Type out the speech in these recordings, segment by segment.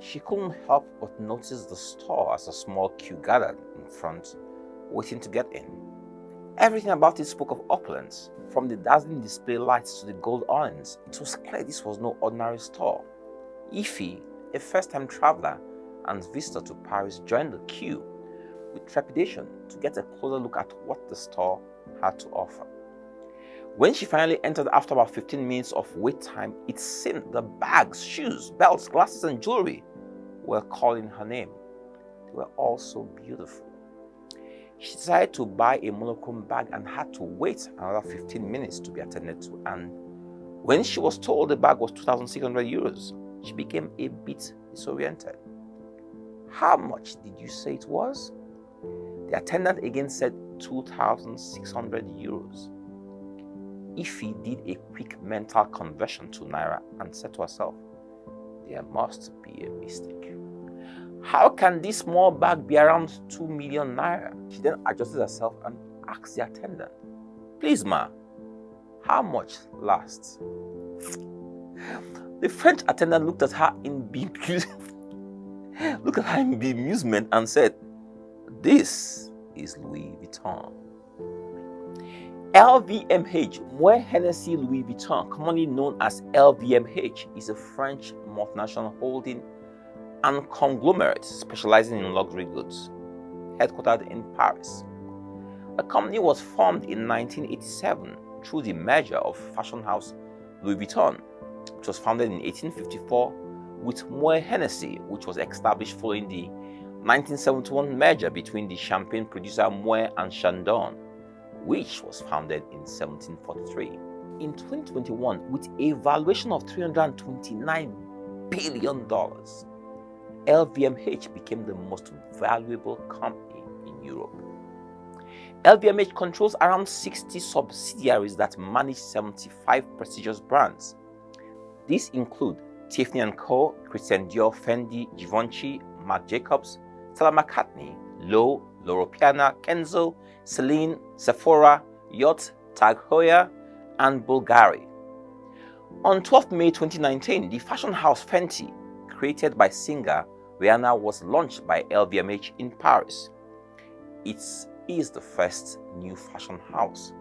She couldn't help but notice the store as a small queue gathered in front, waiting to get in. Everything about it spoke of opulence, from the dazzling display lights to the gold awnings. It was clear this was no ordinary store. Ify, a first-time traveler and visitor to Paris, joined the queue with trepidation to get a closer look at what the store had to offer. When she finally entered after about 15 minutes of wait time, it seemed the bags, shoes, belts, glasses, and jewelry were calling her name. They were all so beautiful. She decided to buy a monochrome bag and had to wait another 15 minutes to be attended to. And when she was told the bag was 2,600 euros, she became a bit disoriented. How much did you say it was? The attendant again said 2,600 euros. Ify did a quick mental conversion to Naira and said to herself, there must be a mistake. How can this small bag be around 2 million Naira? She then adjusted herself and asked the attendant, please ma, how much lasts? The French attendant looked at her in bemusement and said, this is Louis Vuitton. LVMH, Moët Hennessy Louis Vuitton, commonly known as LVMH, is a French multinational holding and conglomerate specializing in luxury goods, headquartered in Paris. The company was formed in 1987 through the merger of fashion house Louis Vuitton, which was founded in 1854, with Moët Hennessy, which was established following the 1971 merger between the champagne producer Moët and Chandon, which was founded in 1743. In 2021, with a valuation of $329 billion, LVMH became the most valuable company in Europe. LVMH controls around 60 subsidiaries that manage 75 prestigious brands. These include Tiffany & Co., Christian Dior, Fendi, Givenchy, Marc Jacobs, Stella McCartney, Loewe, Loro Piana, Kenzo, Celine, Sephora, Yacht, Tag Heuer, and Bulgari. On 12 May 2019, the fashion house Fenty, created by singer Rihanna, was launched by LVMH in Paris. It is the first new fashion house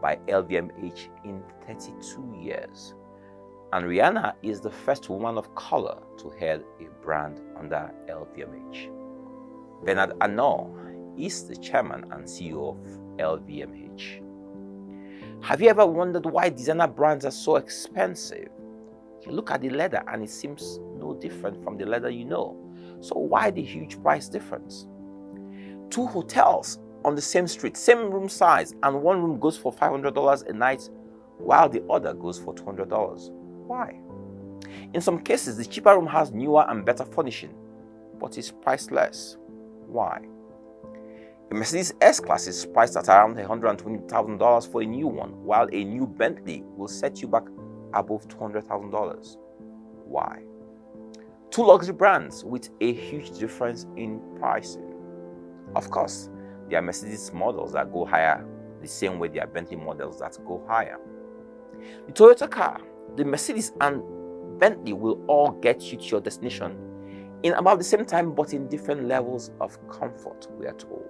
by LVMH in 32 years. And Rihanna is the first woman of color to head a brand under LVMH. Bernard Arnault is the chairman and CEO of LVMH. Have you ever wondered why designer brands are so expensive? You look at the leather and it seems no different from the leather you know. So why the huge price difference? 2 hotels on the same street, same room size, and one room goes for $500 a night while the other goes for $200. Why? In some cases, the cheaper room has newer and better furnishing, but is priced less. Why? A Mercedes S-Class is priced at around $120,000 for a new one, while a new Bentley will set you back above $200,000. Why? 2 luxury brands with a huge difference in pricing. Of course, there are Mercedes models that go higher the same way there are Bentley models that go higher. The Toyota car, the Mercedes, and Bentley will all get you to your destination in about the same time, but in different levels of comfort, we are told.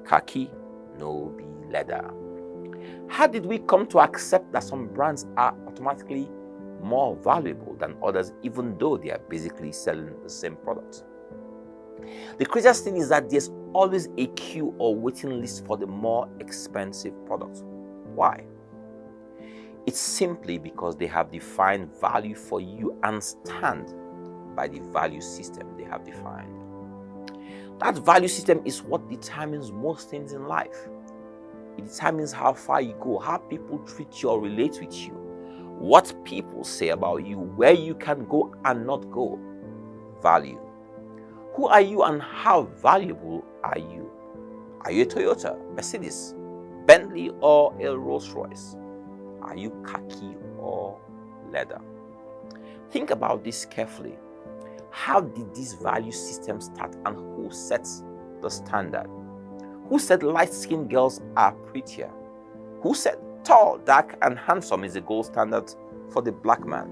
Khaki, no be leather. How did we come to accept that some brands are automatically more valuable than others, even though they are basically selling the same product? The craziest thing is that there's always a queue or waiting list for the more expensive products. Why? It's simply because they have defined value for you and stand by the value system they have defined. That value system is what determines most things in life. It determines how far you go, how people treat you or relate with you, what people say about you, where you can go and not go. Value. Who are you and how valuable are you? Are you a Toyota, Mercedes, Bentley, or a Rolls Royce? Are you khaki or leather? Think about this carefully. How did this value system start and who sets the standard? Who said light-skinned girls are prettier? Who said tall, dark, and handsome is the gold standard for the black man?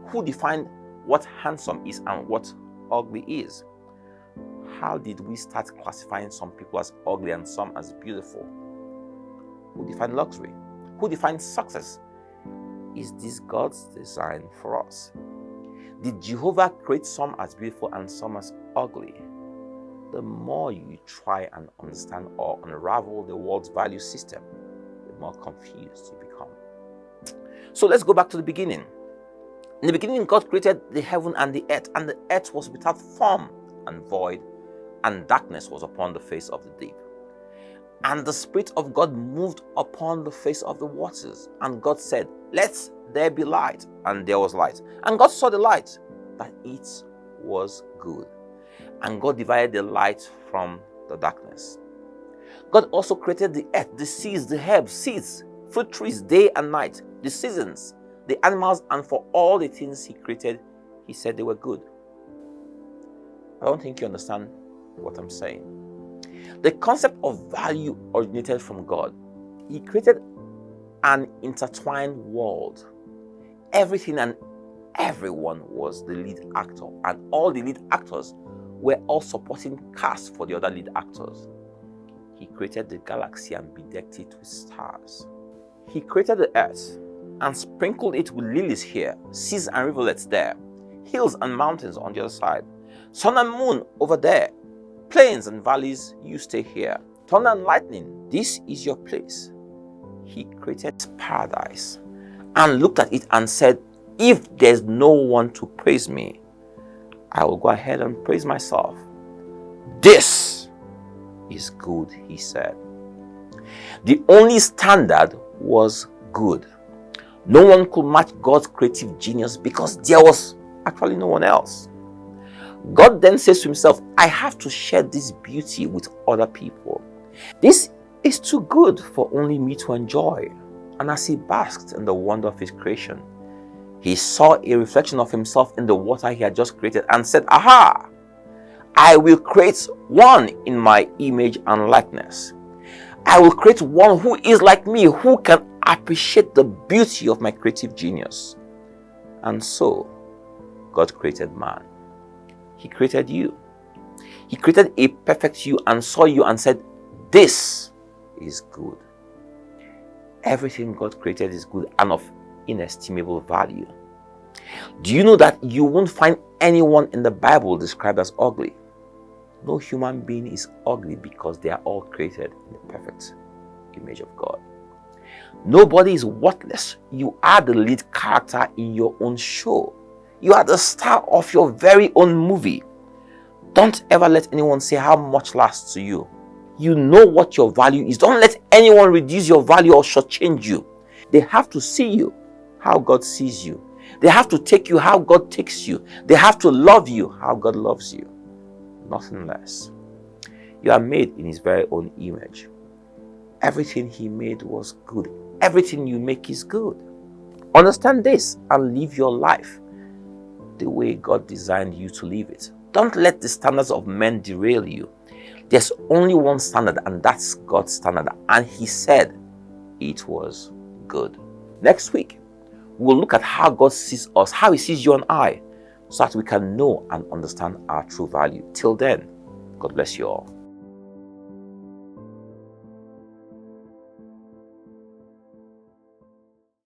Who defined what handsome is and what ugly is. How did we start classifying some people as ugly and some as beautiful? Who defined luxury? Who defined success? Is this God's design for us? Did Jehovah create some as beautiful and some as ugly? The more you try and understand or unravel the world's value system, the more confused you become. So let's go back to the beginning. In the beginning, God created the heaven and the earth was without form and void, and darkness was upon the face of the deep. And the Spirit of God moved upon the face of the waters. And God said, "Let there be light." And there was light. And God saw the light, that it was good. And God divided the light from the darkness. God also created the earth, the seas, the herbs, seeds, fruit trees, day and night, the seasons, the animals, and for all the things He created, He said they were good. I don't think you understand what I'm saying. The concept of value originated from God. He created an intertwined world. Everything and everyone was the lead actor, and all the lead actors were all supporting cast for the other lead actors. He created the galaxy and bedecked it with stars. He created the earth and sprinkled it with lilies here, seas and rivulets there, hills and mountains on the other side, sun and moon over there, plains and valleys, you stay here. Thunder and lightning, this is your place. He created paradise and looked at it and said, "If there's no one to praise me, I will go ahead and praise myself. This is good," He said. The only standard was good. No one could match God's creative genius because there was actually no one else. God then says to Himself, "I have to share this beauty with other people. This is too good for only me to enjoy." And as He basked in the wonder of His creation, He saw a reflection of Himself in the water He had just created and said, "Aha! I will create one in my image and likeness. I will create one who is like me, who can appreciate the beauty of my creative genius." And so, God created man. He created you. He created a perfect you and saw you and said, "This is good." Everything God created is good and of inestimable value. Do you know that you won't find anyone in the Bible described as ugly? No human being is ugly because they are all created in the perfect image of God. Nobody is worthless. You are the lead character in your own show. You are the star of your very own movie. Don't ever let anyone say how much lasts to you. You know what your value is. Don't let anyone reduce your value or shortchange you. They have to see you how God sees you. They have to take you how God takes you. They have to love you how God loves you. Nothing less. You are made in His very own image. Everything He made was good. Everything you make is good. Understand this and live your life the way God designed you to live it. Don't let the standards of men derail you. There's only one standard, and that's God's standard. And He said it was good. Next week, we'll look at how God sees us, how He sees you and I, so that we can know and understand our true value. Till then, God bless you all.